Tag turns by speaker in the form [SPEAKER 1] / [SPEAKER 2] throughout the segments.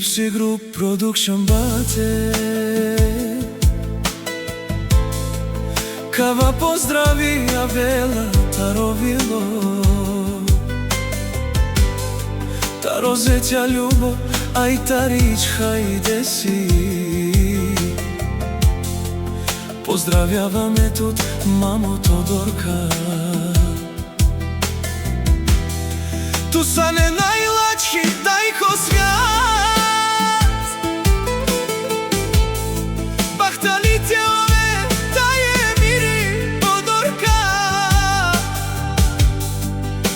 [SPEAKER 1] Gypsy Group Production bate Kava pozdravi Avela Tarovilo Та розетя любов, ай та річка йде сі. Поздравяваме тут мамо Тодорка. Tu sa ne najlački dajko svijat Bahtalite ove daje miri Podorka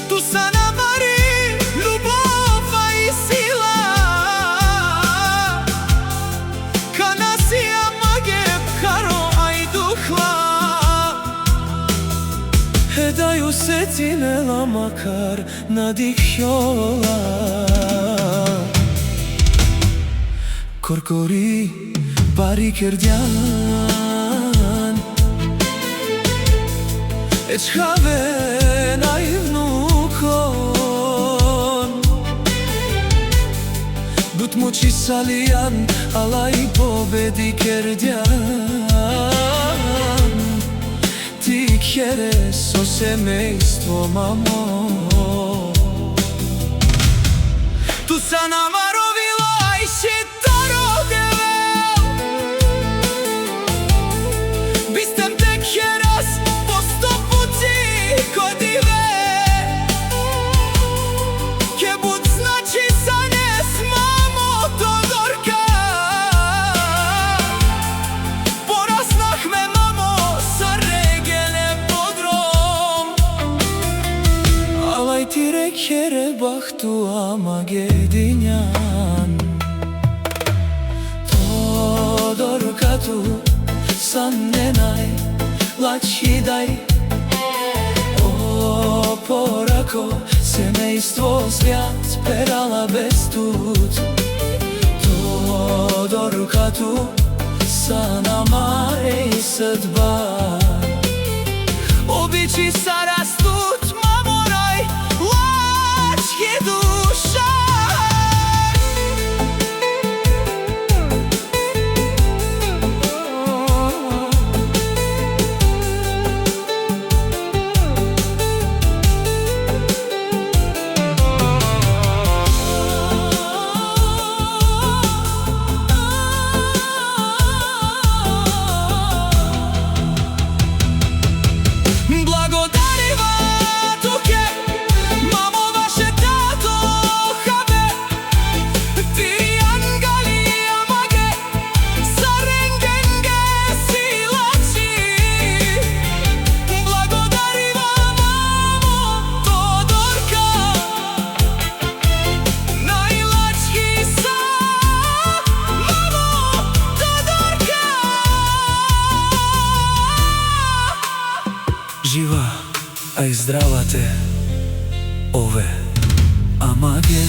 [SPEAKER 1] Tu sa namari ljubova i sila Kanasija mage karo aj duhla Hedaju se tinela makar nadihjola Korkori bari kerdjan Eçhave naivnukon But muči salijan alaj pobedi kerdjan Ti quieres o semejstvo mamo Tu sa namarovilo aj si tarogevel Bistem te quieras po 100 puti kodive Ke bud znači sa nes mamo Todorka Porasnahme mamo sa regele podrom Alaj ti rekere bahtu ama gedinjan Todorka tu sam nenaj lačidaj Oporako semejstvo svijat perala bez tut Todorka tu sa nama ej srdba Običi sa rastut mamoraj lački duša Živa, aj zdrava te ove amage